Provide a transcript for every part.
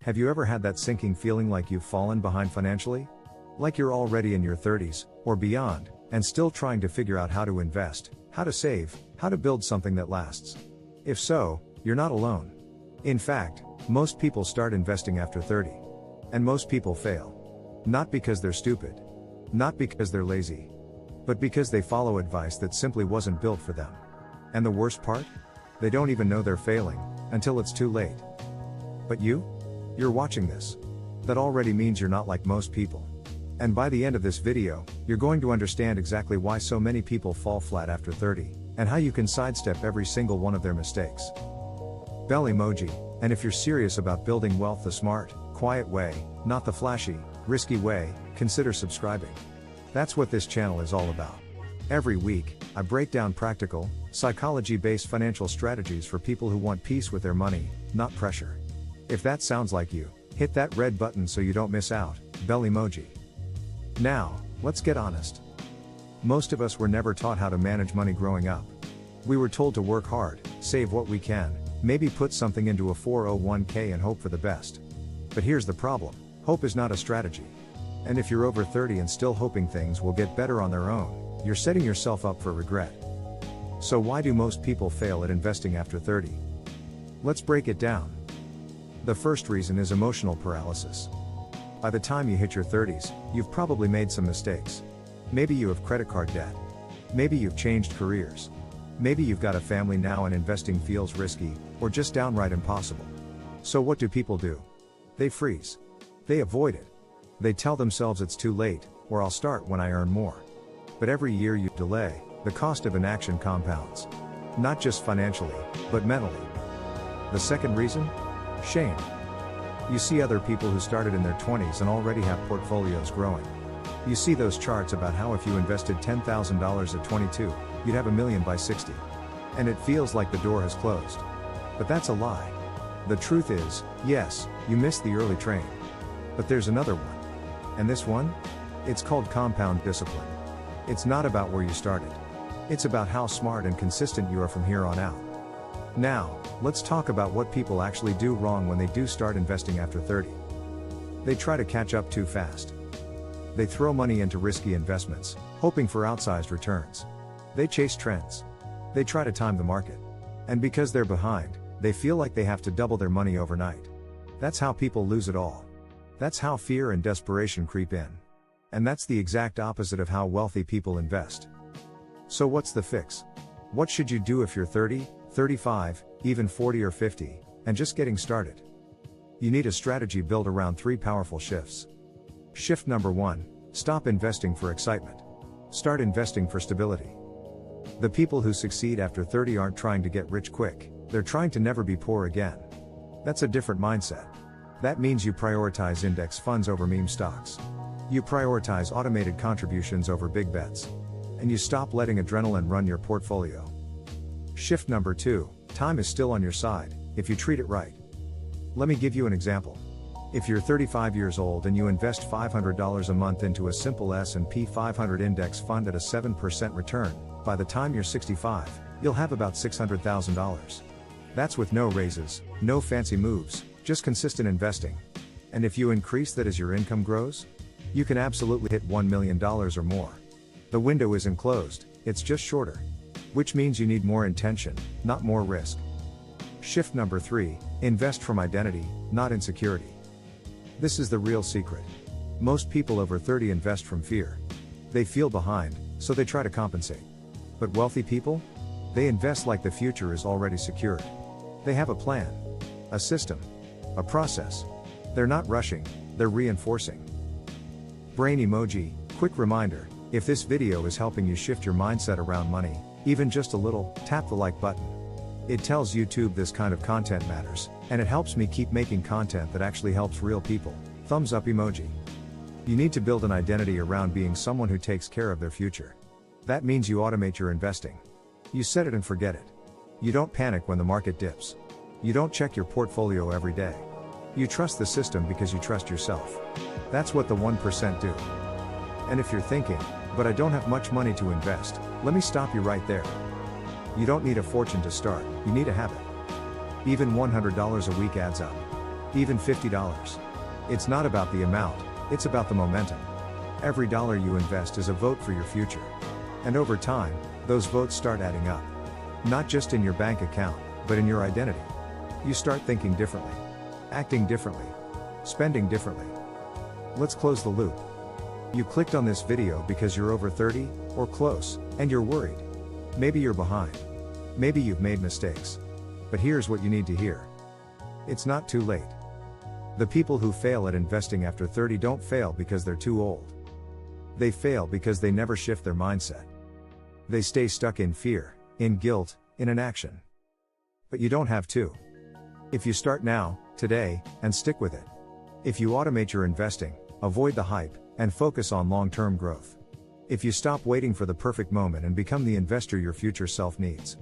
Have you ever had that sinking feeling like you've fallen behind financially? Like you're already in your 30s, or beyond, and still trying to figure out how to invest, how to save, how to build something that lasts? If so, you're not alone. In fact, most people start investing after 30. And most people fail. Not because they're stupid. Not because they're lazy. But because they follow advice that simply wasn't built for them. And the worst part? They don't even know they're failing, until it's too late. But you're watching this. That already means you're not like most people. And by the end of this video, you're going to understand exactly why so many people fall flat after 30, and how you can sidestep every single one of their mistakes. Bell emoji, and if you're serious about building wealth the smart, quiet way, not the flashy, risky way, consider subscribing. That's what this channel is all about. Every week, I break down practical, psychology-based financial strategies for people who want peace with their money, not pressure. If that sounds like you, hit that red button so you don't miss out, bell emoji. Now, let's get honest. Most of us were never taught how to manage money growing up. We were told to work hard, save what we can, maybe put something into a 401k and hope for the best. But here's the problem: hope is not a strategy. And if you're over 30 and still hoping things will get better on their own, you're setting yourself up for regret. So why do most people fail at investing after 30? Let's break it down. The first reason is emotional paralysis. By the time you hit your 30s, you've probably made some mistakes. Maybe you have credit card debt. Maybe you've changed careers. Maybe you've got a family now and investing feels risky, or just downright impossible. So what do people do? They freeze. They avoid it. They tell themselves it's too late, or I'll start when I earn more. But every year you delay, the cost of inaction compounds. Not just financially, but mentally. The second reason? Shame. You see other people who started in their 20s and already have portfolios growing. You see those charts about how if you invested $10,000 at 22, you'd have $1 million by 60. And it feels like the door has closed. But that's a lie. The truth is, yes, you missed the early train. But there's another one. And this one? It's called compound discipline. It's not about where you started. It's about how smart and consistent you are from here on out. Now, let's talk about what people actually do wrong when they do start investing after 30. They try to catch up too fast. They throw money into risky investments, hoping for outsized returns. They chase trends. They try to time the market. And because they're behind, they feel like they have to double their money overnight. That's how people lose it all. That's how fear and desperation creep in. And that's the exact opposite of how wealthy people invest. So what's the fix? What should you do if you're 30, 35, even 40 or 50, and just getting started? You need a strategy built around 3 powerful shifts. Shift number 1, stop investing for excitement. Start investing for stability. The people who succeed after 30 aren't trying to get rich quick, they're trying to never be poor again. That's a different mindset. That means you prioritize index funds over meme stocks. You prioritize automated contributions over big bets. And you stop letting adrenaline run your portfolio. Shift number 2, time is still on your side, if you treat it right. Let me give you an example. If you're 35 years old and you invest $500 a month into a simple S&P 500 index fund at a 7% return, by the time you're 65, you'll have about $600,000. That's with no raises, no fancy moves, just consistent investing. And if you increase that as your income grows, you can absolutely hit $1 million or more. The window isn't closed, it's just shorter. Which means you need more intention, not more risk. Shift number 3, invest from identity, not insecurity. This is the real secret. Most people over 30 invest from fear. They feel behind, so they try to compensate. But wealthy people? They invest like the future is already secured. They have a plan, a system, a process. They're not rushing, they're reinforcing. Brain emoji, quick reminder, if this video is helping you shift your mindset around money, even just a little, tap the like button. It tells YouTube this kind of content matters, and it helps me keep making content that actually helps real people. Thumbs up emoji. You need to build an identity around being someone who takes care of their future. That means you automate your investing. You set it and forget it. You don't panic when the market dips. You don't check your portfolio every day. You trust the system because you trust yourself. That's what the 1% do. And if you're thinking, but I don't have much money to invest, let me stop you right there. You don't need a fortune to start, you need a habit. Even $100 a week adds up. even $50. It's not about the amount, it's about the momentum. Every dollar you invest is a vote for your future. And over time, those votes start adding up. Not just in your bank account, but in your identity. You start thinking differently, acting differently, spending differently. Let's close the loop. You clicked on this video because you're over 30, or close, and you're worried. Maybe you're behind. Maybe you've made mistakes. But here's what you need to hear. It's not too late. The people who fail at investing after 30 don't fail because they're too old. They fail because they never shift their mindset. They stay stuck in fear, in guilt, in inaction. But you don't have to. If you start now, today, and stick with it. If you automate your investing, avoid the hype, and focus on long-term growth. If you stop waiting for the perfect moment and become the investor your future self needs.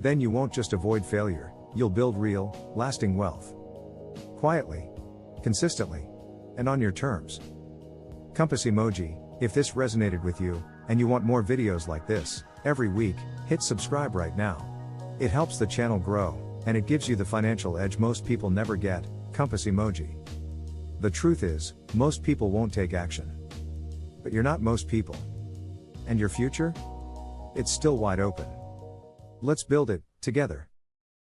Then you won't just avoid failure, you'll build real, lasting wealth. Quietly, consistently, and on your terms. Compass emoji, if this resonated with you, and you want more videos like this, every week, hit subscribe right now. It helps the channel grow, and it gives you the financial edge most people never get, compass emoji. The truth is, most people won't take action. But you're not most people. And your future? It's still wide open. Let's build it, together.